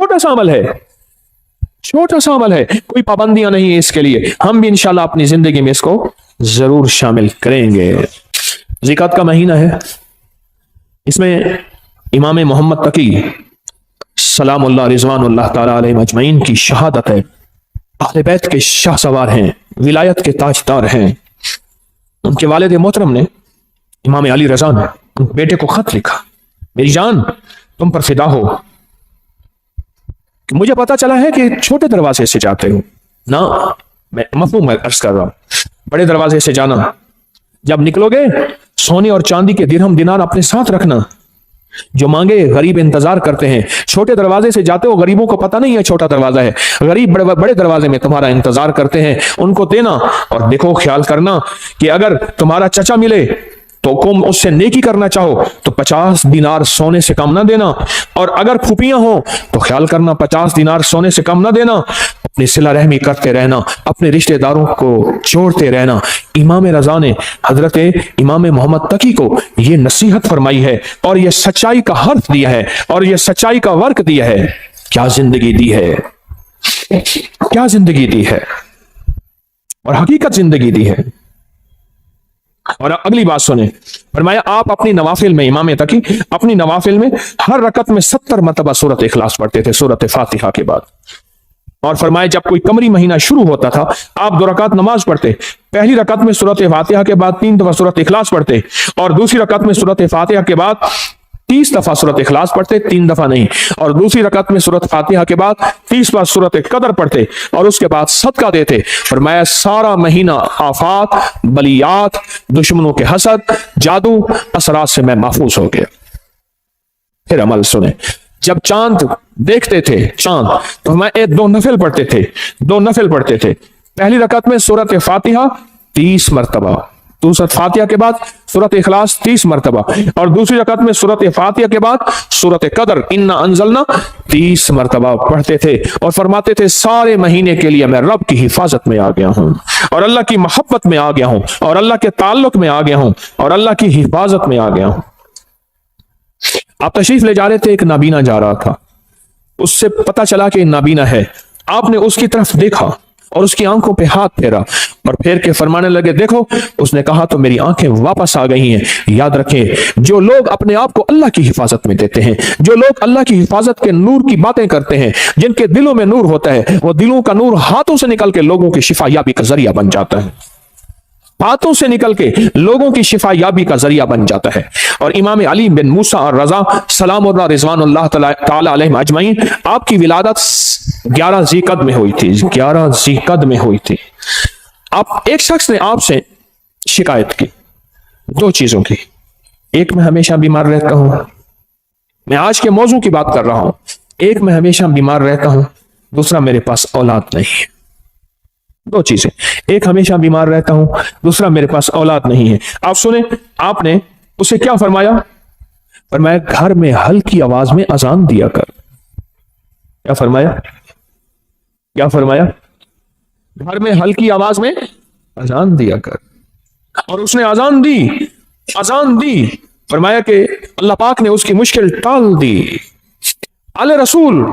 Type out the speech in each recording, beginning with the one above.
छोटा सा अमल है, छोटा सा अमल है, कोई पाबंदियां नहीं है इसके लिए। हम भी इंशाल्लाह अपनी जिंदगी में इसको जरूर शामिल करेंगे। ज़िकात का महीना है, इसमें इमाम मोहम्मद तकी सलामुल्लाह रिज़वानुल्लाह ताला अलैहिम अजमईन की शहादत है। अहले बैत के शाहसवार हैं, विलायत के ताजदार हैं। उनके वालिद मोहतरम ने, इमाम अली रज़ा ने, उनके बेटे को खत लिखा, मेरी जान तुम पर फिदा हो, मुझे पता चला है कि छोटे दरवाजे से जाते हो ना, मैं मफहूम अर्ज कर रहा हूं, बड़े दरवाजे से जाना। जब निकलोगे सोने और चांदी के दिरहम दिनार अपने साथ रखना, जो मांगे गरीब इंतजार करते हैं। छोटे दरवाजे से जाते हो, गरीबों को पता नहीं है छोटा दरवाजा है, गरीब बड़े दरवाजे में तुम्हारा इंतजार करते हैं, उनको देना। और देखो, ख्याल करना कि अगर तुम्हारा चचा मिले तो तुम उससे नेकी करना चाहो तो 50 दिनार सोने से कम ना देना, और अगर फूफियां हो तो ख्याल करना 50 दिनार सोने से कम ना देना। अपनी सिला रहमी करते रहना, अपने रिश्तेदारों को जोड़ते रहना। इमाम रज़ा ने हजरत इमाम मोहम्मद तकी को ये नसीहत फरमाई है, और ये सच्चाई का हर्फ दिया है, और ये सच्चाई का वर्क दिया है। क्या जिंदगी दी है, क्या जिंदगी दी है, और हकीकत जिंदगी दी है। और अगली बात सुने, फरमाया आप अपनी नवाफिल में, इमाम तकी अपनी नवाफिल में हर रकत में 70 मरतबा सूरत इखलास पढ़ते थे, सूरत फातिहा के बाद। और फरमाया जब कोई कमरी महीना शुरू होता था, आप 2 रकात नमाज पढ़ते, पहली रकत में सूरत फातिहा के बाद 3 दफा सूरत इखलास पढ़ते, और दूसरी रकत में सूरत फातिहा के बाद 30 दफा सूरत इखलास पढ़ते, 3 दफा नहीं, और दूसरी रकत में सूरत फातिहा के बाद 30 बार सूरत कदर पढ़ते, और उसके बाद सदका देते। फरमाया सारा महीना आफात, बलियात, दुश्मनों के हसद, जादू, असरात से मैं महफूज हो गया। फिर अमल सुने, जब चांद देखते थे चांद, तो मैं 2 नफिल पढ़ते थे, 2 नफिल पढ़ते थे। पहली रकत में सूरत फातिहा 30 मरतबा, सूरत फातिहा के बाद सूरत इखलास 30 मरतबा, और दूसरी रकत में सूरत फातिहा के बाद सूरत कदर इन्ना अंजलना 30 मरतबा पढ़ते थे। और फरमाते थे सारे महीने के लिए मैं रब की हिफाजत में आ गया हूं, और अल्लाह की मोहब्बत में आ गया हूं, और अल्लाह के ताल्लुक में आ गया हूं, और अल्लाह की हिफाजत में आ गया हूं। आप तशरीफ ले जा रहे थे, एक नाबीना जा रहा था, उससे पता चला कि नाबीना है। आपने उसकी तरफ देखा और उसकी आंखों पे हाथ फेरा, और फेर के फरमाने लगे देखो, उसने कहा तो मेरी आंखें वापस आ गई हैं। याद रखें, जो लोग अपने आप को अल्लाह की हिफाजत में देते हैं, जो लोग अल्लाह की हिफाजत के नूर की बातें करते हैं, जिनके दिलों में नूर होता है, वो दिलों का नूर हाथों से निकल के लोगों की शिफा याबी का जरिया बन जाता है, हाथों से निकल के लोगों की शिफा याबी का जरिया बन जाता है। और इमाम अली बिन मूसा और रजा सलामुल्लाह रिज़वानुल्लाह ताला अलैहिम अजमईन, आपकी विलादत 11 ज़ीक़द में हुई थी, 11 ज़ीक़द में हुई थी। आप एक शख्स ने आपसे शिकायत की 2 चीजों की, एक मैं हमेशा बीमार रहता हूं, मैं आज के मौजू की बात कर रहा हूं, एक मैं हमेशा बीमार रहता हूं, दूसरा मेरे पास औलाद नहीं है। 2 चीजें, एक हमेशा बीमार रहता हूं, दूसरा मेरे पास औलाद नहीं है। आप सुने, आपने उसे क्या फरमाया? फरमाया घर में हल्की आवाज में अजान दिया कर। क्या फरमाया? क्या फरमाया? घर में हल्की आवाज में अजान दिया कर। और उसने अजान दी, फरमाया कि अल्लाह पाक ने उसकी मुश्किल टाल दी। आले रसूल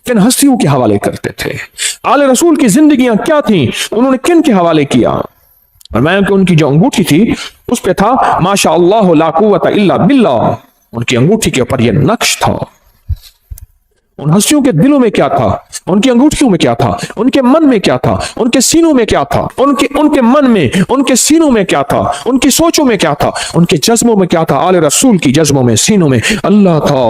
किन हस्तियों के हवाले करते थे, आले रसूल की जिंदगियां क्या थी, उन्होंने किन के हवाले किया? फरमाया कि उनकी जो अंगूठी थी उस पे था माशा अल्लाह ला कुव्वता इल्ला बिल्लाह, उनकी अंगूठी के ऊपर यह नक्श था। उन हस्तियों के दिलों में क्या था, उनकी अंगूठियों में क्या था, उनके मन में क्या था, उनके सीनों में क्या था, उनके मन में, उनके सीनों में क्या था, उनकी सोचों में क्या था, उनके जज्बों में क्या था। आले रसूल की जज्बों में, सीनों में अल्लाह था,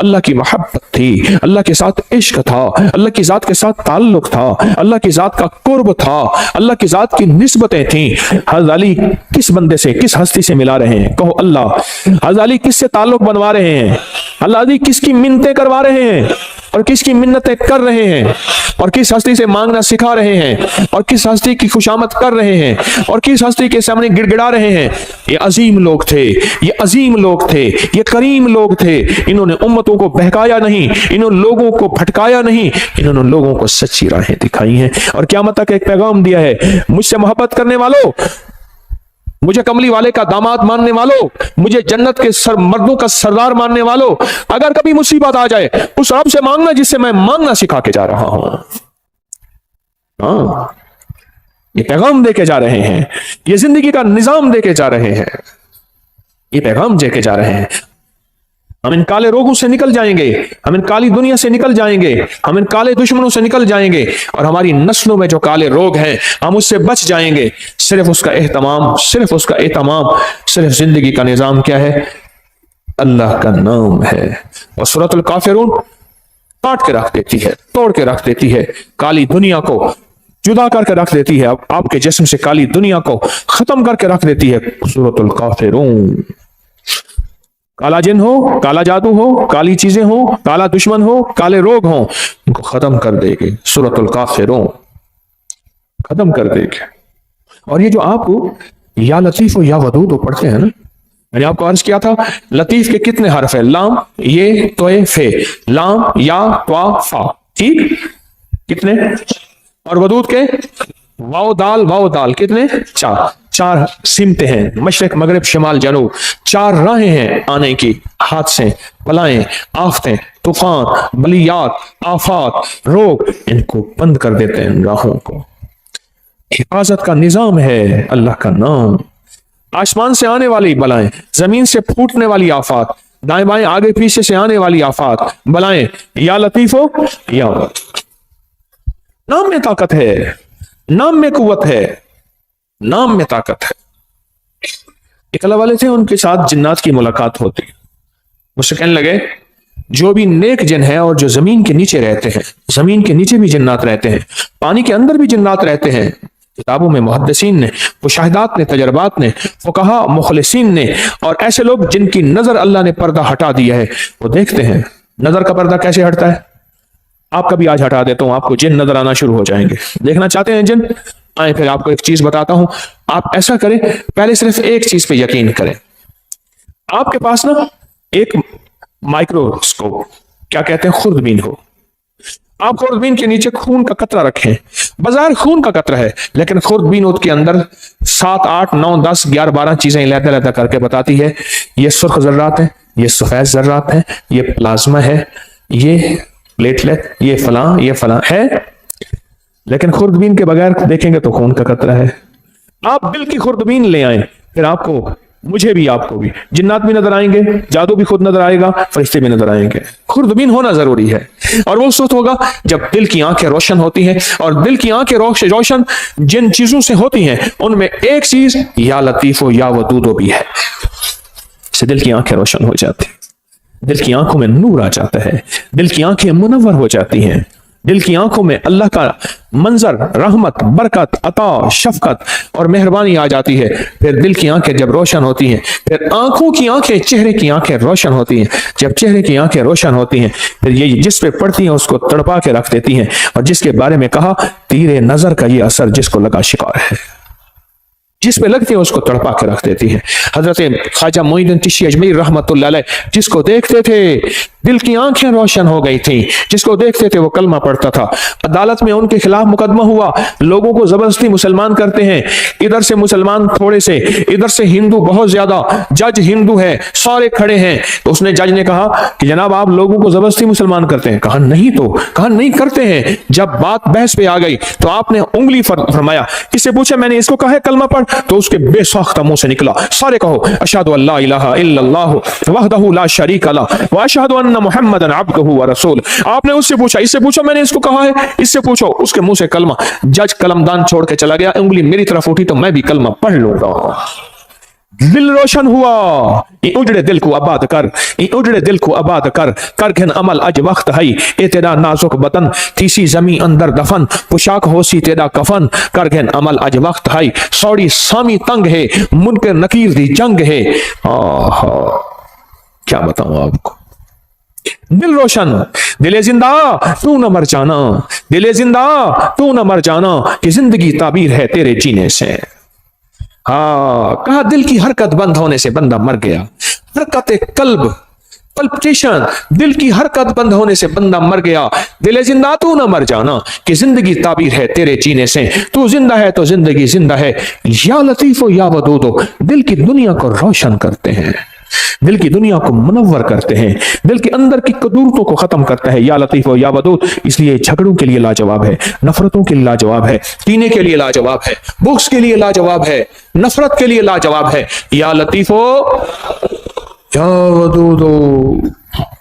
अल्लाह की मोहब्बत थी, अल्लाह के साथ इश्क था, अल्लाह की जात के साथ ताल्लुक था, अल्लाह की जात का कुर्ब था, अल्लाह की जात की निस्बतें थी। हज़रत अली किस बंदे से, किस हस्ती से मिला रहे हैं? कहो अल्लाह। हज़रत अली किससे ताल्लुक बनवा रहे हैं? हज़रत अली किसकी मिन्नतें करवा रहे हैं और किसकी मिन्नतें कर रहे हैं, और किस हस्ती से मांगना सिखा रहे हैं, और किस हस्ती की खुशामद कर रहे हैं, और किस हस्ती के सामने गिड़गिड़ा रहे हैं? ये अजीम लोग थे, ये अजीम लोग थे, ये करीम लोग थे। इन्होंने उम्मतों को बहकाया नहीं, इन्होंने लोगों को भटकाया नहीं, इन्होंने लोगों को सच्ची राहें दिखाई हैं और क़यामत तक एक पैगाम दिया है, मुझसे मोहब्बत करने वालों मुझे कमली वाले का दामाद मानने वालों, मुझे जन्नत के मर्दों का सरदार मानने वालों, अगर कभी मुसीबत आ जाए उस रब से मांगना जिससे मैं मांगना सिखा के जा रहा हूं। हाँ, ये पैगाम देके जा रहे हैं, ये जिंदगी का निजाम देके जा रहे हैं, ये पैगाम देके जा रहे हैं। हम इन काले रोगों से निकल जाएंगे, हम इन काली दुनिया से निकल जाएंगे, हम इन काले दुश्मनों से निकल जाएंगे, और हमारी नस्लों में जो काले रोग हैं हम उससे बच जाएंगे। सिर्फ उसका एहतमाम, सिर्फ उसका एहतमाम, सिर्फ जिंदगी का निजाम क्या है? अल्लाह का नाम है। और सूरतुल काफिरून काट के रख देती है, तोड़ के रख देती है, काली दुनिया को जुदा करके रख देती है, आपके जिस्म से काली दुनिया को खत्म करके रख देती है। सूरतुल काफिरून। काला जिन हो, काला जादू हो, काली चीजें हो, काला दुश्मन हो, काले रोग हो, इनको खत्म कर देगी सूरतुल काफिरून, खत्म कर देगी। और ये जो आप या लतीफ या वदूद पढ़ते हैं ना, मैंने आपको अर्ज किया था लतीफ के कितने हर्फ है? लाम, ये, तोए, फे, लाम, या, त्वा, फा, ठीक, कितने? और वदूद के वाओ दाल कितने? चार। चार सिमते हैं, मशरक मगरिब शिमाल जनूब, चार राहें हैं आने की, हादसे, बलाएं, आफतें, तूफान, बलियात, आफात, रोग, इनको बंद कर देते हैं इन राहों को। हिफाजत का निजाम है अल्लाह का नाम। आसमान से आने वाली बलाएं, जमीन से फूटने वाली आफात, दाएं बाएं आगे पीछे से आने वाली आफात, बलाएं, या लतीफ हो या नाम में ताकत है, नाम में कुव्वत है, नाम में ताकत है। एक अल्लाह वाले थे, उनके साथ जिन्नात की मुलाकात होती, मुझसे कहने लगे जो भी नेक जिन है और जो जमीन के नीचे रहते हैं, जमीन के नीचे भी जिन्नात रहते हैं, पानी के अंदर भी जिन्नात रहते हैं, किताबों में मुहद्दिसीन ने, मुशाहिदात ने, तजर्बात ने, फुकहा, मुखलिसीन ने, और ऐसे लोग जिनकी नजर अल्लाह ने पर्दा हटा दिया है, वो देखते हैं नजर का पर्दा कैसे हटता है। आपका भी आज हटा देता हूं, आपको जिन नजर आना शुरू हो जाएंगे। देखना चाहते हैं जिन? आए, फिर आपको एक चीज बताता हूं, आप ऐसा करें, पहले सिर्फ एक चीज पे यकीन करें। आपके पास ना एक माइक्रोस्कोप, क्या कहते हैं, खुर्दबीन हो, आप खुर्दबीन के नीचे खून का कतरा रखें, बाजार खून का कतरा है, लेकिन खुर्दबीन उसके अंदर 7, 8, 9, 10, 11, 12 चीजें लहदा करके बताती है, ये सुर्ख जर्रात है, ये सफेद जर्रात है, ये प्लाज्मा है, ये प्लेटलेट, ये फलां है, लेकिन खुर्दबीन के बगैर देखेंगे तो खून का कतरा है। आप दिल की खुर्दबीन ले आए, फिर आपको, मुझे भी, आपको भी जिन्नात भी नजर आएंगे, जादू भी खुद नजर आएगा, फरिश्ते भी नजर आएंगे। खुर्दबीन होना जरूरी है, और वो उस वक्त होगा जब दिल की आंखें रोशन होती हैं, और दिल की आंखें रोशन जिन चीजों से होती हैं उनमें एक चीज या लतीफो या वदूदो भी है, इससे दिल की आंखें रोशन हो जाती हैं, दिल की आंखों में नूर आ जाता है, दिल की आंखें मुनव्वर हो जाती हैं, दिल की आंखों में अल्लाह का मंजर, रहमत, बरकत, अता, शफकत और मेहरबानी आ जाती है। फिर दिल की आंखें जब रोशन होती हैं, फिर आंखों की आंखें, चेहरे की आंखें रोशन होती हैं। जब चेहरे की आंखें रोशन होती हैं, फिर ये जिस पे पड़ती हैं उसको तड़पा के रख देती हैं, और जिसके बारे में कहा तीरे नजर का ये असर जिसको लगा शिकार है, जिस पे लगती है उसको तड़पा के रख देती है। हजरत ख्वाजा मोइनुद्दीन चिश्ती अजमेरी रहमतुल्लाह अलैह जिसको देखते थे दिल की आंखें रोशन हो गई थी, जिसको देखते थे वो कलमा पढ़ता था। अदालत में उनके खिलाफ मुकदमा हुआ, लोगों को जबरदस्ती मुसलमान करते हैं, इधर से मुसलमान थोड़े से, इधर से हिंदू बहुत ज्यादा, जज हिंदू है, सारे खड़े हैं। तो उसने, जज ने कहा कि जनाब आप लोगों को जबरदस्ती मुसलमान करते हैं? कहा नहीं, तो कहा नहीं करते हैं। जब बात बहस पे आ गई तो आपने उंगली फरमाया, किससे पूछा? मैंने इसको कहा है कलमा पढ़, तो उसके बेसाख्ता मुंह से निकला, सारे कहो अशहदु अल्ला इलाहा इल्लल्लाहु वहदहु ला शरीका लहु व अशहदु अन्ना मुहम्मदन अब्दुहु व रसूल। आपने उससे पूछा, इससे पूछो मैंने इसको कहा है, इससे पूछो, उसके मुंह से कलमा। जज कलमदान छोड़ के चला गया, उंगली मेरी तरफ उठी तो मैं भी कलमा पढ़ लूंगा। दिल रोशन हुआ। ये उजड़े दिल को आबाद कर, ये उजड़े दिल को आबाद कर, कर घन अमल अज वक्त है, ए तेरा नाजुक बतन तीसी जमी अंदर दफन, पोशाक होसी तेरा कफन, कर घन अमल अज वक्त है, सौड़ी सामी तंग है, मुनकर नकीर दी जंग है। क्या बताऊं आपको, दिल रोशन, दिले जिंदा तू न मर जाना, दिले जिंदा तू न मर जाना, कि जिंदगी ताबीर है तेरे जीने से। हाँ, कहा दिल की हरकत बंद होने से बंदा मर गया। हरकत कल्ब पल्पिटेशन, दिल की हरकत बंद होने से बंदा मर गया। दिल जिंदा तू न मर जाना, कि जिंदगी ताबीर है तेरे जीने से, तू जिंदा है तो जिंदगी जिंदा है। या लतीफो या वदूदो, दिल की दुनिया को रोशन करते हैं, दिल की दुनिया को मुनव्वर करते हैं, दिल के अंदर की कदूरतों को खत्म करता है। या लतीफो या वदूद, इसलिए झगड़ों के लिए लाजवाब है, नफरतों के लिए लाजवाब है, कीने के लिए लाजवाब है, बुग़्ज़ के लिए लाजवाब है, नफरत के लिए लाजवाब है। या लतीफो या वदूदो,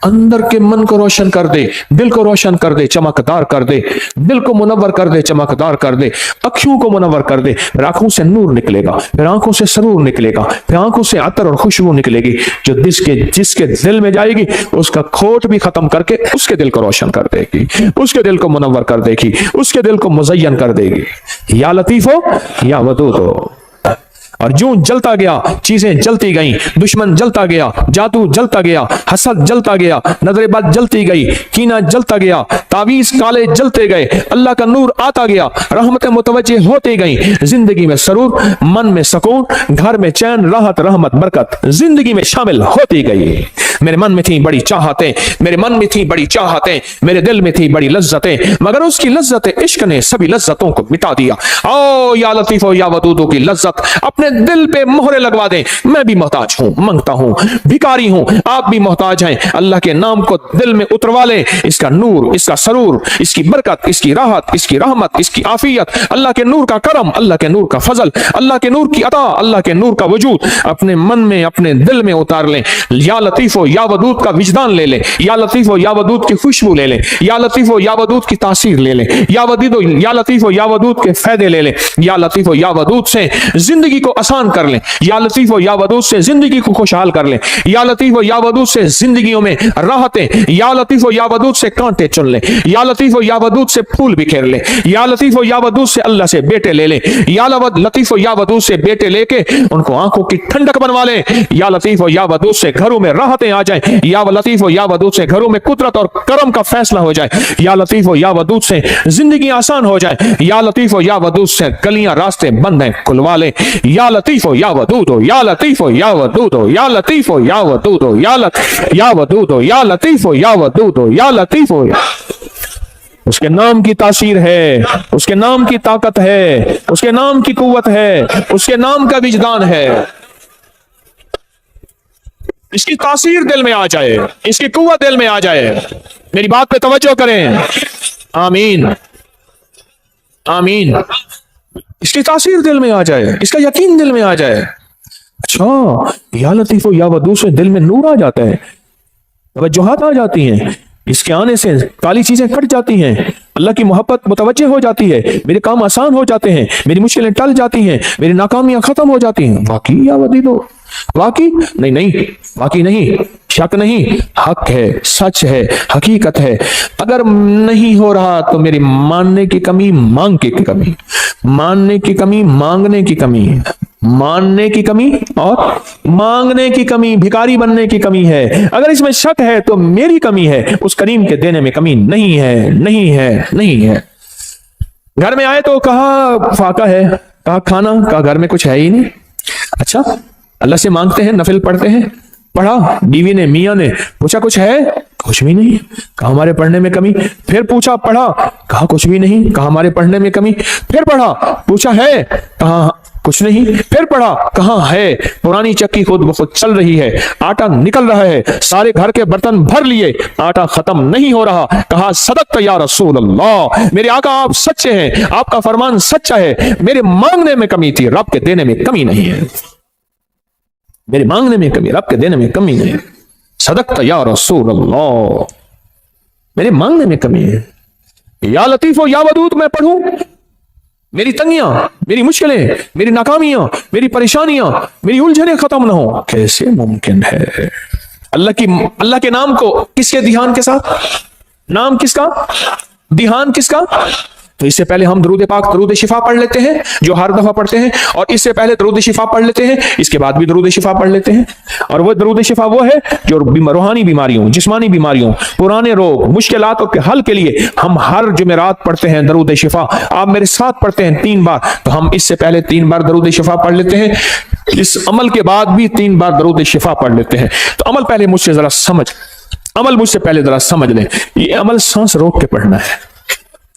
अंदर के मन को रोशन कर दे, दिल को रोशन कर दे, चमकदार कर दे, दिल को मुनव्वर कर दे, चमकदार कर दे, अखियों को मुनव्वर कर दे। फिर आंखों से नूर निकलेगा, फिर आंखों से सरूर निकलेगा, फिर आंखों से अतर और खुशबू निकलेगी, जो जिसके दिल में जाएगी उसका खोट भी खत्म करके उसके दिल को रोशन कर देगी, उसके दिल को मुनव्वर कर देगी, उसके दिल को मुज़य्यन कर देगी। या लतीफो या वदूदो। और जो जलता गया, चीजें जलती गईं, दुश्मन जलता गया, जादू जलता गया, हसद जलता गया, नजरेबाज जलती गई, कीना जलता गया, तावीज काले जलते गए, अल्लाह का नूर आता गया, रहमतें मुतवज्जे होती गई, जिंदगी में सरूर, मन में सुकून, घर में चैन, राहत, रहमत, बरकत जिंदगी में शामिल होती गई। मेरे मन में थी बड़ी चाहतें, मेरे मन में थी बड़ी चाहतें, मेरे दिल में थी बड़ी लज्जतें, मगर उसकी लज्जत इश्क ने सभी लज्जतों को मिटा दिया। ओ या लतीफो या वदूदो की लज्जत अपने दिल पे मोहरे लगवा दें। मैं भी मोहताज हूं, मांगता हूं, भिखारी हूं, आप भी मोहताज हैं। अल्लाह के नाम को दिल में उतरवा लें, इसका नूर, इसका सरूर, इसकी बरकत, इसकी राहत, इसकी रहमत, इसकी आफियत, अल्लाह के नूर का करम, अल्लाह के नूर का फजल, अल्लाह के नूर की अता, अल्लाह के नूर का वजूद अपने मन में, अपने दिल में उतार लें। या लतीफो या वदूद का विजदान ले लें, या लतीफो या वदूद की खुशबू ले लें, या लतीफो या वदूद की तासीर ले लें, या लतीफो या वदूद के फायदे ले लें। या लतीफो या वदूद से जिंदगी को आसान कर लें, या लतीफो या वदूद से जिंदगी को खुशहाल कर लें, या लतीफो या वदूद से जिंदगियों में राहतें, या लतीफो या वदूद से कांटे चुन लें, या लतीफो या वदूद से फूल बिखेर लें, या लतीफो या वदूद से अल्लाह से बेटे ले लें, या लतीफो या वदूद से बेटे लेके उनको आंखों की ठंडक बनवा लें। या लतीफो या वदूद से घरों में राहतें आ जाएं, या लतीफो या वदूद से घरों में कुदरत और करम का फैसला हो जाए, या लतीफो या वदूद से जिंदगी आसान हो जाए, या लतीफो या वदूद से गलियां रास्ते बंद हैं खुलवा ले। या लतीफो या वदूदो, या लतीफो या वदूदो, या लतीफो या वदूदो, या वदूदो, या लतीफो या वदूदो, या लतीफो। उसके नाम की तासीर है, उसके नाम की ताकत है, उसके नाम की कुव्वत है, उसके नाम का विजदान है। इसकी तासीर दिल में आ जाए, इसकी कुव्वत दिल में आ जाए। मेरी बात पे तवज्जो करें, आमीन आमीन। इसकी तासीर दिल में आ जाए, इसका यकीन दिल में आ जाए। अच्छा, या लतीफो या वदूद से दिल में नूर आ जाता है, तवज्जुहात आ जाती हैं, इसके आने से काली चीजें कट जाती हैं, अल्लाह की मोहब्बत मुतवज्जे हो जाती है, मेरे काम आसान हो जाते हैं, मेरी मुश्किलें टल जाती हैं, मेरी नाकामियां खत्म हो जाती हैं। वाकई या वदीदो, वाकई नहीं, वाकई नहीं, शक नहीं, हक है, सच है, हकीकत है। अगर नहीं हो रहा तो मेरी मानने की कमी, मांग की कमी, मानने की कमी, मांगने की कमी, मानने की कमी और मांगने की कमी, भिखारी बनने की कमी है। अगर इसमें शक है तो मेरी कमी है, उस करीम के देने में कमी नहीं है, नहीं है, नहीं है। घर में आए तो कहा फाका है, कहा खाना, कहा घर में कुछ है ही नहीं। अच्छा, अल्लाह से मांगते हैं, नफिल पढ़ते हैं, पढ़ा, बीवी ने, मियां ने पूछा कुछ है, कुछ भी नहीं, कहा हमारे पढ़ने में कमी। फिर पूछा, पढ़ा, कहा कुछ भी नहीं, कहा हमारे पढ़ने में कमी। फिर पढ़ा, पूछा है, कहा कुछ नहीं। फिर पढ़ा, कहां है, पुरानी चक्की खुद ब खुद चल रही है, आटा निकल रहा है, सारे घर के बर्तन भर लिए, आटा खत्म नहीं हो रहा। कहा सदक़्त या रसूल अल्लाह, मेरे आका आप सच्चे हैं, आपका फरमान सच्चा है, मेरे मांगने में कमी थी, रब के देने में कमी नहीं है, मेरे मांगने में कमी, रब के देने में कमी नहीं। सदक़्त या रसूल अल्लाह, मेरे मांगने में कमी है। या लतीफो या वदूद मैं पढ़ूं, मेरी तंगियां, मेरी मुश्किलें, मेरी नाकामियां, मेरी परेशानियां, मेरी उलझनें खत्म ना हो, कैसे मुमकिन है? अल्लाह के नाम को किसके ध्यान के साथ, नाम किसका, ध्यान किसका, तो इससे पहले हम दरूद पाक दरूद शिफा पढ़ लेते हैं जो हर दफा पढ़ते हैं, और इससे पहले दरूद शिफा पढ़ लेते हैं, इसके बाद भी दरूद शिफा पढ़ लेते हैं। और वो दरूद शिफा वो है जो रूहानी बीमारियों, जिस्मानी बीमारियों, पुराने रोग, मुश्किलातों के हल के लिए हम हर जुमेरात पढ़ते हैं दरूद शिफा। आप मेरे साथ पढ़ते हैं 3 बार, तो हम इससे पहले 3 बार दरूद शिफा पढ़ लेते हैं, इस अमल के बाद भी 3 बार दरूद शिफा पढ़ लेते हैं। तो अमल पहले मुझसे जरा अमल मुझसे पहले जरा समझ लें। ये अमल सांस रोक के पढ़ना है,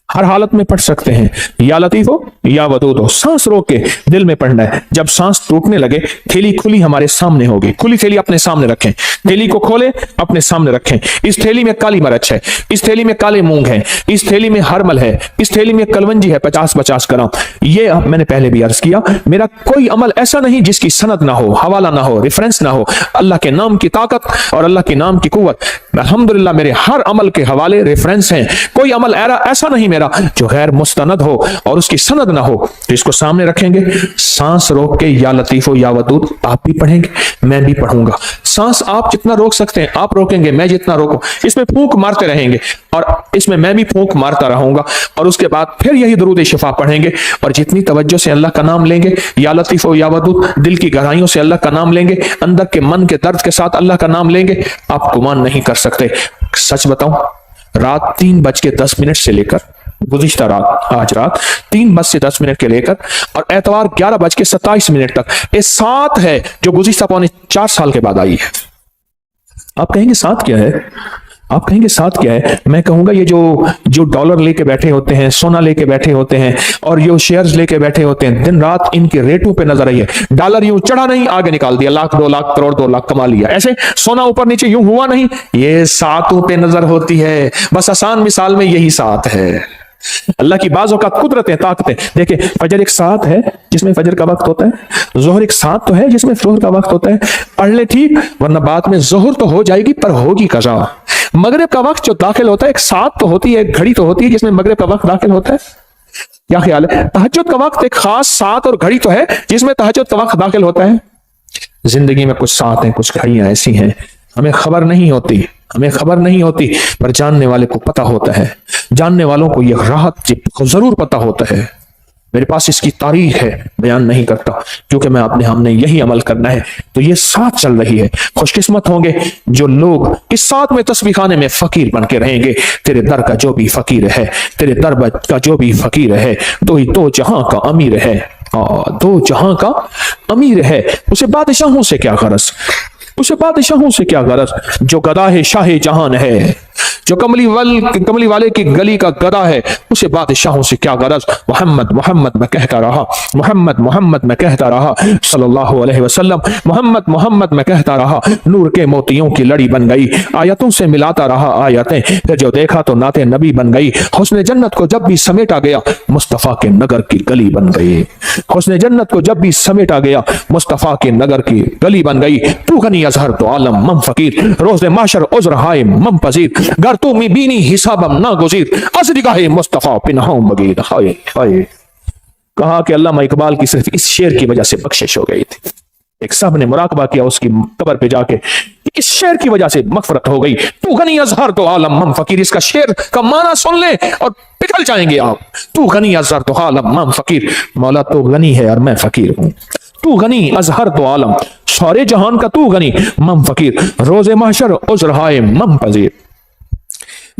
हर हालत में पढ़ सकते हैं, या लतीफ हो या वदूद हो, सांस रोक के दिल में पढ़ना है। जब सांस टूटने लगे, थैली खुली हमारे सामने होगी, खुली थैली अपने सामने रखें, थैली को खोले अपने सामने रखें। इस थैली में काली मिर्च है, इस थैली में काले मूंग है, इस थैली में हरमल है, इस थैली में कलवंजी है 50-50 ग्राम। ये मैंने पहले भी अर्ज किया, मेरा कोई अमल ऐसा नहीं जिसकी सनद ना हो, हवाला ना हो, रेफरेंस ना हो। अल्लाह के नाम की ताकत और अल्लाह के नाम की कुव्वत, अल्हम्दुलिल्लाह मेरे हर अमल के हवाले रेफरेंस हैं। कोई अमल ऐसा नहीं मेरा जो गैर मुस्तनद हो और उसकी सनद ना हो। तो इसको सामने रखेंगे, सांस रोक के या लतीफो या वदूद आप भी पढ़ेंगे, मैं भी पढ़ूंगा। सांस आप जितना रोक सकते हैं आप रोकेंगे, मैं जितना रोकूं। इसमें फूंक मारते रहेंगे और इसमें मैं भी फूंक मारता रहूंगा, और उसके बाद फिर यही दरूद शिफा पढ़ेंगे। और जितनी तवज्जो से अल्लाह का नाम लेंगे, या लतीफो या वदूद, दिल की गहराइयों से अल्लाह का नाम लेंगे, अंदर के मन के दर्द के साथ अल्लाह का नाम लेंगे, आप गुमान नहीं कर सकते। सच बताऊं, रात 3:10 से लेकर गुज़िश्ता रात, आज रात 3:10 के लेकर और एतवार 11:27 तक, ये 7 है जो गुज़िश्ता 4 साल के बाद आई है। आप कहेंगे 7 क्या है? आप कहेंगे 7 क्या है? मैं कहूंगा ये जो डॉलर लेके बैठे होते हैं, सोना लेके बैठे होते हैं, और जो शेयर्स लेके बैठे होते हैं, दिन रात इनके रेटों पे नजर आई है। डॉलर यूं चढ़ा नहीं, आगे निकाल दिया, लाख 2 लाख करोड़ 2 लाख कमा लिया। ऐसे सोना ऊपर नीचे यूं हुआ नहीं, ये 7 पे नजर होती है। बस आसान मिसाल में यही 7 है। अल्लाह की बाज़ों का कुदरतें, ताकतें देखिए। फजर एक 7 है जिसमें फजर का वक्त होता है, जोहर एक 7 तो है जिसमें जोहर का वक्त होता है। पढ़ ले ठीक, वरना बाद में जोहर तो हो जाएगी पर होगी कज़ा। मगरिब का वक्त जो दाखिल होता है, एक 7 तो होती है, एक घड़ी तो होती है जिसमें मगरिब का वक्त दाखिल होता है। क्या ख्याल है? तहज्जुद का वक्त एक खास 7 और घड़ी तो है जिसमें तहज्जुद का वक्त दाखिल होता है। जिंदगी में कुछ 7 हैं, कुछ घड़ियां ऐसी हैं, हमें खबर नहीं होती, पर जानने वाले को पता होता है। जानने वालों को यह राहत जरूर पता होता है। मेरे पास इसकी तारीख है, बयान नहीं करता क्योंकि हमने यही अमल करना है। तो ये 7 चल रही है। खुशकिस्मत होंगे जो लोग इस 7 में तस्बीह खाने में फकीर बन के रहेंगे। तेरे दर का जो भी फकीर है, तेरे दर का जो भी फकीर है, तो ही 2 जहां का अमीर है। 2 जहां का अमीर है, उसे बादशाहों से क्या गरज, जो गदा है शाह जहान है, जो कमली वाले की गली का गदा है, उसे बादशाहों से क्या गरज। मोहम्मद मैं कहता रहा सल्लल्लाहु अलैहि वसल्लम, मोहम्मद मैं कहता रहा। नूर के मोतियों की लड़ी बन गई, आयतों से मिलाता रहा आयतें, फिर जो देखा तो नाते नबी बन गई। हुस्न जन्नत को जब भी समेटा गया, मुस्तफा के नगर की गली बन गई। हुस्न जन्नत को जब भी समेटा गया, मुस्तफा के नगर की गली बन गई। तू गनी अजहर तो आलम मम फकीर, रोज़े माशर उज़्र हाय मम पजीर, गर तू मी बीनी हिसाबम ना गुज़ीर, अज़रिगाहे मुस्तफा पिनहाउ बगीर। हाय हाय। कहा कि अल्लामा इकबाल की सिर्फ इस शेर की वजह से बख्शिश हो गई थी। एक साहब ने मुराकबा किया उसकी कब्र पे जाके, इस शेर की वजह से मगफरत हो गई। तू गनी अजहर तो आलम मम फकीर, इसका शेर का माना सुन ले और पिघल जाएंगे आप। तू गनी अजहर तो आलम मम फकीर, मौला तो गनी है और मैं फकीर हूं। तू गनी अजहर तो आलम, सारे जहान का तू गनी, मम फकीर, रोज़े महशर उज़्र हाय मम पजीर।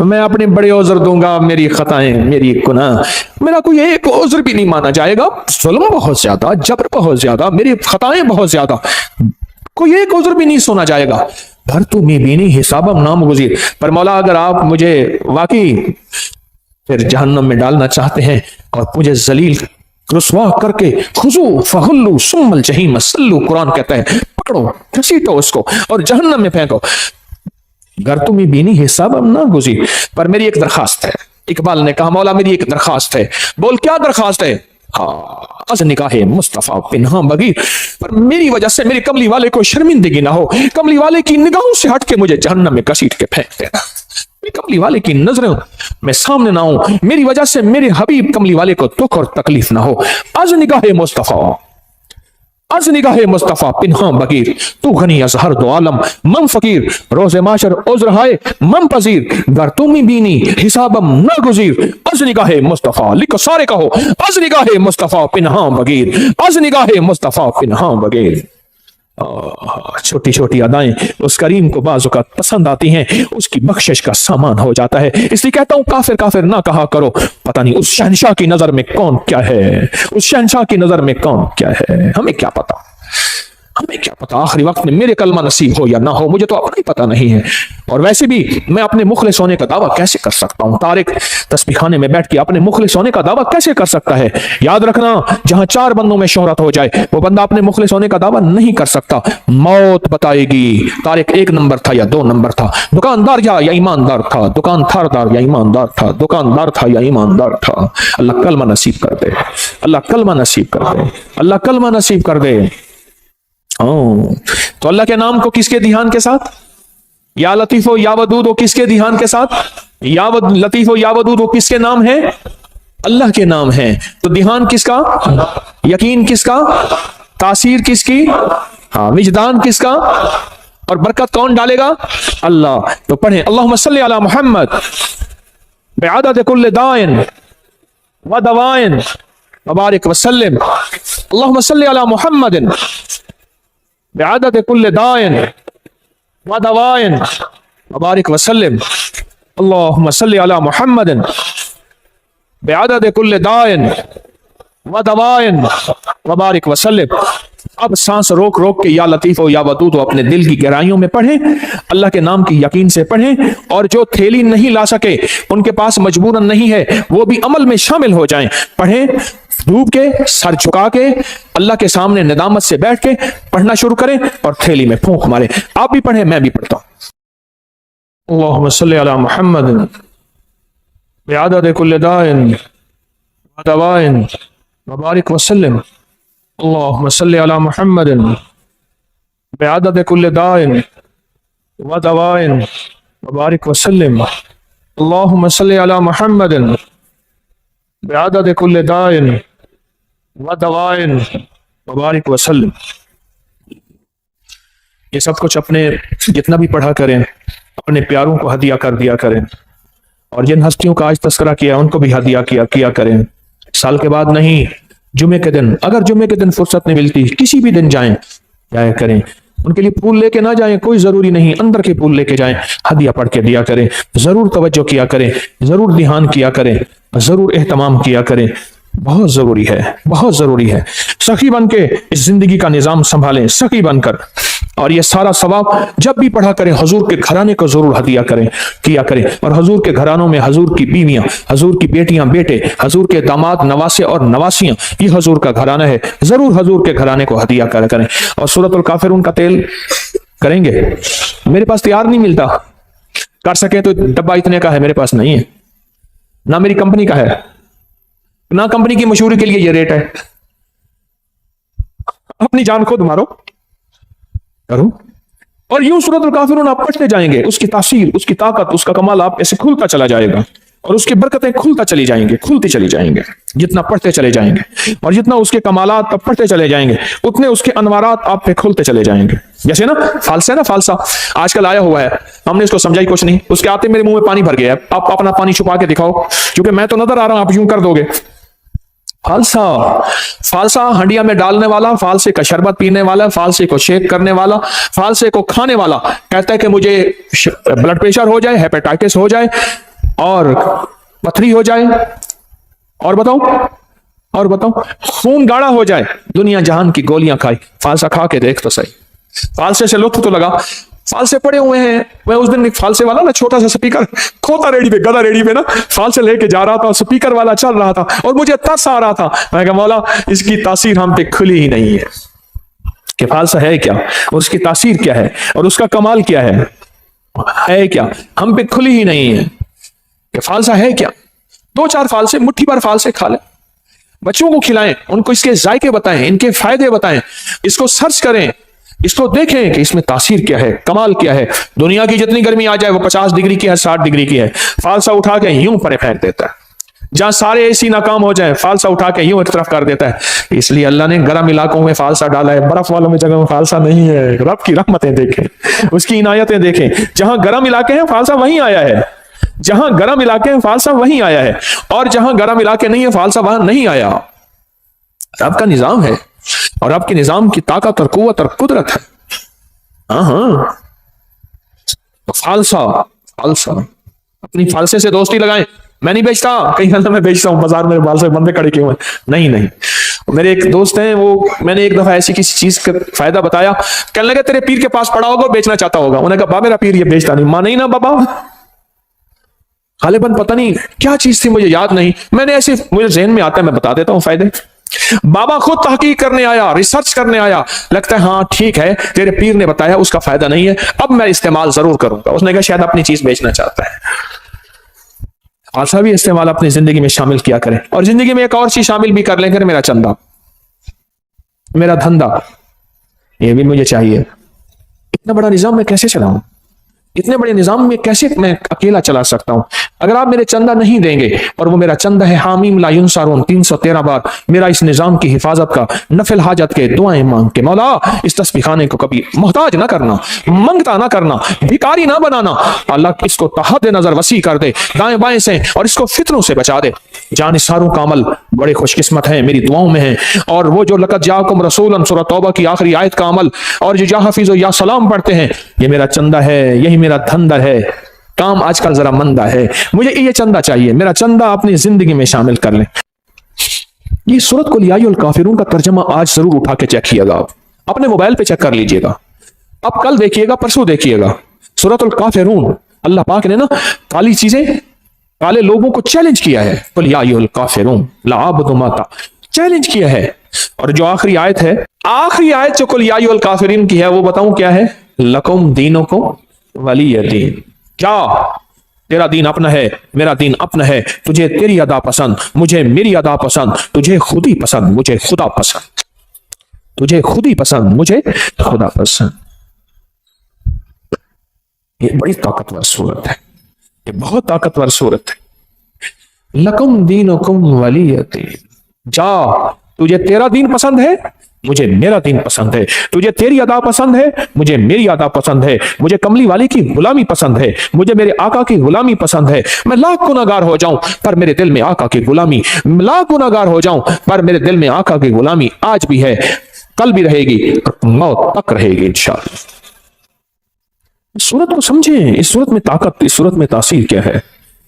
मैं अपने बड़े उज़्र दूंगा, मेरी खताएं, मेरी गुनाह, मेरा कोई एक उज़्र भी नहीं माना जाएगा। जुल्म बहुत ज्यादा, जबर बहुत ज्यादा, मेरी खताएं बहुत ज्यादा, कोई एक उज़्र भी नहीं सुना जाएगा। घर तू में बीनी हिसाबम नाम गुज़ीर। पर मौला अगर आप मुझे वाकई फिर जहन्नम में डालना चाहते हैं और मुझे जलील रुसवा करके, खुजू फहुल्लू सुम्मल जहीम सल्लू, कुरान कहता है, पकड़ो घसीटो उसको और जहन्नम में फेंको। घर तुम्हें बीनी हिसाब अब ना गुज़ीर। पर मेरी एक दरखास्त है। इकबाल ने कहा, मौला मेरी एक दरखास्त है। बोल क्या दरखास्त है? हाँ, अज़ निगाहे मुस्तफा पिन्हा बगीर, पर मेरी वजह से मेरे कमली वाले को शर्मिंदगी ना हो। कमली वाले की निगाहों से हट के मुझे जहन्नम में घसीट के फेंक देना। कमली वाले की नजरों में सामने ना हो, मेरी वजह से मेरे हबीब कमली वाले को दुख और तकलीफ ना हो। अज़ निगाहे मुस्तफा, از निगाह मुस्तफा पिन्हा बगीर, तू गनी अज हर दो आलम मम फकीर, रोजे माशर उज्र हाय मम पजीर, गर तुम बीनी हिसाबम नागुजीर, az निगाह मुस्तफा लिखो सारे कहो, az निगाह मुस्तफा पिन्हा बगीर, az निगाह मुस्तफा पिन्हा बगीर। छोटी छोटी अदाएं उस करीम को बाज़ औक़ात पसंद आती हैं, उसकी बख्शिश का सामान हो जाता है। इसलिए कहता हूं काफिर काफिर ना कहा करो, पता नहीं उस शहंशाह की नजर में कौन क्या है, उस शहंशाह की नजर में कौन क्या है। हमें क्या पता, हमें क्या पता आखिरी वक्त में मेरे कलमा नसीब हो या ना हो, मुझे तो अपना ही पता नहीं है। और वैसे भी मैं अपने मुखलिस होने का दावा कैसे कर सकता हूं? तारिक तस्बीह खाने में बैठ के अपने मुखलिस होने का दावा कैसे कर सकता है? याद रखना, जहां 4 बंदों में शोहरत हो जाए वो बंदा अपने मुखलिस होने का दावा नहीं कर सकता। मौत बताएगी तारिक 1 नंबर था या 2 नंबर था, दुकानदार या ईमानदार था, दुकानदार या ईमानदार था, दुकानदार था या ईमानदार था। अल्लाह कलमा नसीब कर दे, अल्लाह कलमा नसीब कर दे, अल्लाह कलमा नसीब कर दे। तो अल्लाह के नाम को किसके ध्यान के साथ? या लतीफो या वदूद किसके ध्यान के साथ? या लतीफो या वदूद किसके नाम है? अल्लाह के नाम है। तो ध्यान किसका? यकीन किसका? तासीर किसकी? हाँ, विजदान किसका? और बरकत कौन डालेगा? अल्लाह। तो पढ़े अल्लाहुम्मा सल्ली अला मुहम्मद बिअदद कुल्ल दाइन व दवाइन व बारिक वसल्लिम। अल्लाहुम्मा सल्ली अला मुहम्मदिन बिअदद कुल्ल दाइन व दवाइन व बारिक वसल्लिम। अल्लाहुम्मा सल्ली अला मुहम्मदिन बिअदद कुल्ल दाइन व दवाइन व बारिक वसल्लिम। अब सांस रोक रोक के या लतीफ या वदूद अपने दिल की गहराइयों में पढ़ें, अल्लाह के नाम की यकीन से पढ़ें, और जो थैली नहीं ला सके, उनके पास मजबूरन नहीं है, वो भी अमल में शामिल हो जाएं। पढ़ें डूब के, सर झुका के, अल्लाह के सामने निदामत से बैठ के पढ़ना शुरू करें और थैली में फूंक मारें। आप भी पढ़ें, मैं भी पढ़ता हूं। अल्लाहुम्मा सल्ली अला मुहम्मद बिअदद कुल्ल दाइन व दवाइन व बारिक वसल्लिम। अल्लाहुम्मा सल्ली अला मुहम्मदिन बिअदद कुल्ल दाइन व दवाइन व बारिक वसल्लिम। अल्लाहुम्मा सल्ली अला मुहम्मदिन बिअदद कुल्ल दाइन व दवाइन व बारिक वसल्लिम। ये सब कुछ अपने जितना भी पढ़ा करें, अपने प्यारों को हदिया कर दिया करें, और जिन हस्तियों का आज तस्करा किया उनको भी हदिया किया करें। साल के बाद नहीं, जुमे के दिन, अगर जुमे के दिन फुर्सत नहीं मिलती, किसी भी दिन जाया करें। उनके लिए फूल लेके ना जाएं, कोई जरूरी नहीं, अंदर के फूल लेके जाएं, हदिया पढ़ के दिया करें। जरूर तवज्जो किया करें, जरूर ध्यान किया करें, जरूर एहतमाम किया करें। बहुत जरूरी है, बहुत जरूरी है। सखी बन के इस जिंदगी का निजाम संभालें, सखी बनकर। और ये सारा सवाब जब भी पढ़ा करें, हजूर के घराने को जरूर हदिया किया करें। और हजूर के घरानों में हजूर की बीवियां, हजूर की बेटियां बेटे, हजूर के दामाद नवासे और नवासियां, ये हजूर का घराना है। जरूर हजूर के घराने को हदिया करें। और सूरतुल काफिरून का तेल करेंगे, मेरे पास तैयार नहीं मिलता, कर सके तो डब्बा इतने का है, मेरे पास नहीं है, ना मेरी कंपनी का है, ना कंपनी की मशहूरी के लिए ये रेट है। अपनी जान खुद मारो, करो। और यूं सूरतुल काफिरून आप पढ़ते जाएंगे, उसकी तासीर, उसकी ताकत, उसका कमाल आप ऐसे खुलता चला जाएगा, और उसकी बरकतें खुलती चली जाएंगे जितना पढ़ते चले जाएंगे। और जितना उसके कमालात आप पढ़ते चले जाएंगे, उतने उसके अनवारात आप पे खुलते चले जाएंगे। जैसे ना फालसा, आजकल आया हुआ है, हमने इसको समझा ही कुछ नहीं, उसके आते मेरे मुंह में पानी भर गया है। आप अपना पानी छुपा के दिखाओ, क्योंकि मैं तो नजर आ रहा हूं, आप यूं कर दोगे। फालसा हंडिया में डालने वाला, फालसे का शरबत पीने वाला, फालसे को शेक करने वाला, फालसे को खाने वाला कहता है कि मुझे ब्लड प्रेशर हो जाए, हेपेटाइटिस हो जाए, और पथरी हो जाए, और बताओ खून गाढ़ा हो जाए, दुनिया जहान की गोलियां खाई, फालसा खा के देख तो सही, फालसे से लुत्फ तो लगा। फालसे पड़े हुए हैं। मैं उस दिन एक फालसे वाला ना, छोटा सा स्पीकर खोता रेडी पे, गदा रेडी पे ना, फालसे लेके जा रहा था, स्पीकर वाला चल रहा था, और मुझे तरस आ रहा था। मैं कहा मौला, इसकी तासीर हम पे खुली ही नहीं है कि फालसा है क्या, और उसकी तासीर क्या है, और उसका कमाल क्या है क्या, हम पे खुली ही नहीं है कि फालसा है क्या। 2-4 फालसे, मुट्ठी भर फालसे खा ले, बच्चों को खिलाएं, उनको इसके जायके बताएं, इनके फायदे बताएं, इसको सर्च करें, इसको देखें कि इसमें तासीर क्या है, कमाल क्या है। दुनिया की जितनी गर्मी आ जाए वो 50 डिग्री की है, 60 डिग्री की है, फालसा उठा के यूं परे फेंक देता है, जहां सारे एसी नाकाम हो जाएं, फालसा उठा के यूं एक तरफ कर देता है। इसलिए अल्लाह ने गर्म इलाकों में फालसा डाला है, बर्फ वालों में जगह में फालसा नहीं है। रब की रहमतें देखें, उसकी इनायतें देखें। जहां गर्म इलाके हैं फालसा वहीं आया है, जहां गर्म इलाके हैं फालसा वहीं आया है, और जहां गर्म इलाके नहीं है फालसा वहां नहीं आया। रब का निजाम है, और रब के निजाम की ताकत और कुव्वत और कुदरत है। हाँ, फालसा फालसा अपनी फालसे से दोस्ती लगाएं। मैं नहीं बेचता, कहीं कहता मैं बेचता हूं, बाजार में फालसे बंदे खड़े किए हुए। नहीं नहीं, मेरे एक दोस्त हैं, वो मैंने एक दफा ऐसी किसी चीज का फायदा बताया, कहने लगे तेरे पीर के पास पड़ा होगा, बेचना चाहता होगा। उन्होंने कहा मेरा पीर ये बेचता नहीं। मां नहीं ना बाबा, गालिबन पता नहीं क्या चीज थी, मुझे याद नहीं, मैंने ऐसे मुझे जहन में आता है मैं बता देता हूं फायदे। बाबा खुद तहकीक करने आया, रिसर्च करने आया, लगता है हाँ ठीक है तेरे पीर ने बताया उसका फायदा नहीं है, अब मैं इस्तेमाल जरूर करूंगा। उसने कहा शायद अपनी चीज बेचना चाहता है। फालसा भी इस्तेमाल अपनी जिंदगी में शामिल किया करें, और जिंदगी में एक और चीज शामिल भी कर लें, मेरा चंदा, मेरा धंधा, ये भी मुझे चाहिए। इतना बड़ा निजाम मैं कैसे चलाऊं, इतने बड़े निजाम में कैसे मैं अकेला चला सकता हूं? अगर आप मेरे चंदा नहीं देंगे, और वो मेरा चंदा है हामीम ला युनसारून 313 बार मेरा इस निजाम की हिफाजत का, नफिल हाजत के दुआएं मांग के, मौला इस तस्बीह खाने को कभी मोहताज ना करना, मंगता ना करना, भिखारी ना बनाना। अल्लाह इसको तहद नजर वसी कर दे दाएं बाएं से, और इसको फितनों से बचा दे। जानिसारों का अमल बड़े खुशकिस्मत हैं, मेरी दुआओं में है। और वो जो लक़द जाकुम रसूलन सूरह तौबा की आखिरी आयत का अमल, और जो या हफीज़ या सलाम पढ़ते हैं, ये मेरा चंदा है, यही मेरा धंधा है। काम आजकल जरा मंदा है, मुझे ये चंदा चाहिए, मेरा चंदा अपनी जिंदगी में शामिल कर लें। ये सूरत कुल या अय्युहल काफिरून का तर्जमा आज जरूर उठा के चेक किएगा, आप अपने मोबाइल पे चेक कर लीजिएगा, अब कल देखिएगा, परसों देखिएगा। सूरतुल काफिरून, अल्लाह पाक ने ना काली चीजें, काले लोगों को चैलेंज किया है। कुल या अय्युहल काफिरून ला अअबुदु मा चैलेंज किया है। और जो आखिरी आयत है, आखिरी आयत जो कुल या अय्युहल काफिरीन की है, वो बताऊं क्या है? लकुम दीनुकुम वलिय दीन। क्या तेरा दीन अपना है, मेरा दीन अपना है। तुझे तेरी अदा पसंद, मुझे मेरी अदा पसंद, तुझे खुद ही पसंद, मुझे खुदा पसंद, तुझे खुद ही पसंद, मुझे खुदा पसंद। ये बड़ी ताकतवर सूरत है, ये बहुत ताकतवर सूरत है। लकुम दीनुकुम वलिय दीन। जा, तुझे तेरा दीन पसंद है, मुझे मेरा दीन पसंद है। तुझे तेरी अदा पसंद है, मुझे मेरी अदा पसंद है। मुझे कमली वाली की गुलामी पसंद है, मुझे मेरे आका की गुलामी पसंद है। मैं लाख गुनाहगार हो जाऊं पर मेरे दिल में आका की गुलामी, लाख गुनाहगार हो जाऊं पर मेरे दिल में आका की गुलामी आज भी है, कल भी रहेगी, और मौत तक रहेगी इंशाअल्लाह। सूरत को समझें, इस सूरत में ताकत, इस सूरत में तासीर क्या है।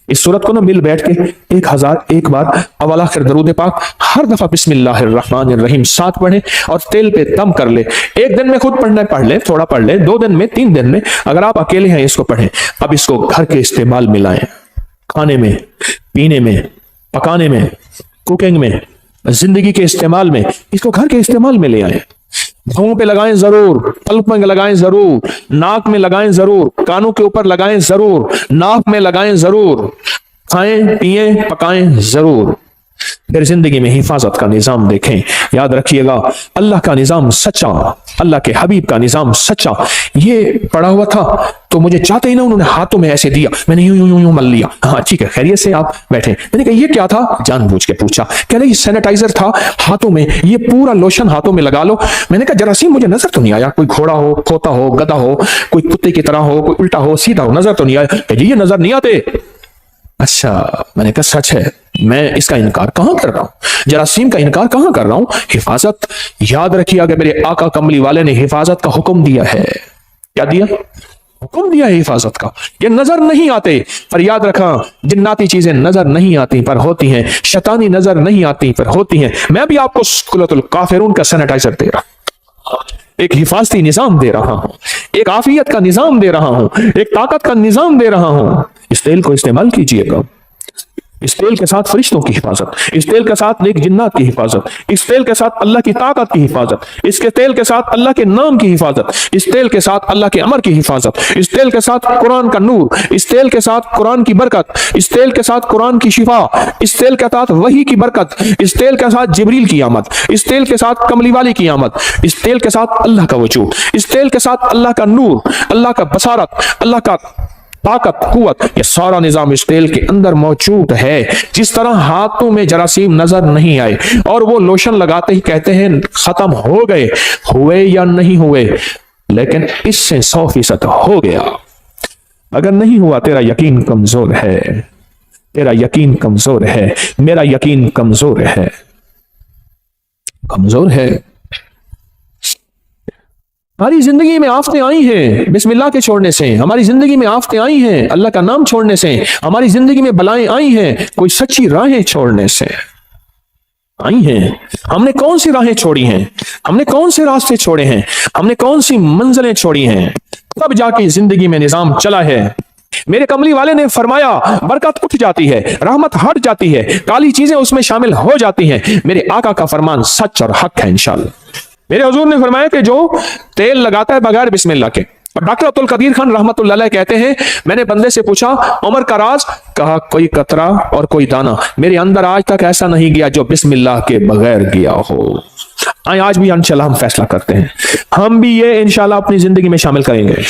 इस सूरत को ना मिल बैठ के 1001 बार अव्वल आखिर दरूद पाक हर दफा बिस्मिल्लाहिर्रहमानिर्रहीम 7 पढ़े, और तेल पे दम कर ले। एक दिन में खुद पढ़ना पढ़ ले, थोड़ा पढ़ ले, 2 दिन में, 3 दिन में, अगर आप अकेले हैं इसको पढ़ें। अब इसको घर के इस्तेमाल में लाएं, खाने में, पीने में, पकाने में, कुकिंग में, जिंदगी के इस्तेमाल में, इसको घर के इस्तेमाल में ले आए। मुंह पे लगाएं जरूर, पलक में लगाएं जरूर, नाक में लगाएं जरूर, कानों के ऊपर लगाएं जरूर, नाक में लगाएं जरूर, खाएं पिएं पकाएं जरूर। फिर जिंदगी में हिफाजत का निजाम देखें। याद रखिएगा, अल्लाह का निजाम सच्चा, अल्लाह के हबीब का निजाम सच्चा। ये पड़ा हुआ था तो मुझे चाहते ही ना उन्होंने हाथों में ऐसे दिया, मैंने यूं यूं यूं मल लिया। हाँ ठीक है, खैरियत से आप बैठे। मैंने कहा ये क्या था, जानबूझ के पूछा। कह रहे ये सैनिटाइजर था हाथों में, ये पूरा लोशन हाथों में लगा लो। मैंने कहा जरासीम मुझे नजर तो नहीं आया, कोई घोड़ा हो, खोता हो, गधा हो, कोई कुत्ते की तरह हो, कोई उल्टा हो, सीधा हो, नजर तो नहीं आया। ये नजर नहीं आते। अच्छा, मैंने कहा सच है, मैं इसका इनकार कहां कर रहा हूं, जरासीम का इनकार कहां कर रहा हूं। हिफाजत, याद रखिए, अगर मेरे आका कमली वाले ने हिफाजत का हुक्म दिया है, क्या दिया, हुक्म दिया है हिफाजत का। ये नजर नहीं आते, पर याद रखा, जिन्नाती चीजें नजर नहीं आती पर होती हैं, शैतानी नजर नहीं आती पर होती हैं। मैं भी आपको सूरतुल काफिरून का सैनिटाइजर दे रहा हूं, एक हिफाजती निजाम दे रहा हूं, एक आफियत का निजाम दे रहा हूं, एक ताकत का निजाम दे रहा हूं। इस तेल को इस्तेमाल कीजिएगा। इस तेल के साथ फरिश्तों की हिफाजत, इस तेल के साथ नेक जिन्नात की हिफाजत, इस तेल के साथ अल्लाह की ताकत की हिफाजत, इसके तेल के साथ अल्लाह के नाम की हिफाजत, इस तेल के साथ अल्लाह के अमर की हिफाजत, इस तेल के साथ कुरान का नूर, इस तेल के साथ कुरान की बरकत, इस तेल के साथ कुरान की शिफा, इस तेल के साथ वही की बरकत, इस तेल के साथ जिब्रील की आमद, इस तेल के साथ कमली वाली की आमद, इस तेल के साथ अल्लाह का वजूद, इस तेल के साथ अल्लाह का नूर, अल्लाह का बसारत, अल्लाह का ताकत कुव्वत, ये सारा निजाम इस तेल के अंदर मौजूद है। जिस तरह हाथों में जरासीम नजर नहीं आए और वो लोशन लगाते ही कहते हैं खत्म हो गए, हुए या नहीं हुए, लेकिन इससे 100% हो गया। अगर नहीं हुआ तेरा यकीन कमजोर है, तेरा यकीन कमजोर है, मेरा यकीन कमजोर है, कमजोर है। हमारी जिंदगी में आफतें आई हैं बिस्मिल्लाह के छोड़ने से, हमारी जिंदगी में आफतें आई हैं अल्लाह का नाम छोड़ने से, हमारी जिंदगी में बलाएं आई हैं कोई सच्ची राहें छोड़ने से आई हैं। हमने कौन सी राहें छोड़ी हैं, हमने कौन से रास्ते छोड़े हैं, हमने कौन सी मंजिलें छोड़ी हैं, तब जाके जिंदगी में निजाम चला है। मेरे कमली वाले ने फरमाया बरकत उठ जाती है, रहमत हट जाती है, काली चीजें उसमें शामिल हो जाती हैं। मेरे आका का फरमान सच और हक है इंशाअल्लाह। मेरे हुजूर ने फरमाया कि जो तेल लगाता है बगैर बिस्मिल्लाह के, और डॉक्टर अब्दुल कदीर खान रहमतुल्लाह अलैह कहते हैं मैंने बंदे से पूछा उमर का राज, कहा कोई कतरा और कोई दाना मेरे अंदर आज तक ऐसा नहीं गया जो बिस्मिल्लाह के बगैर गया हो। आज भी इंशाल्लाह हम फैसला करते हैं, हम भी ये इंशाल्लाह अपनी जिंदगी में शामिल करेंगे।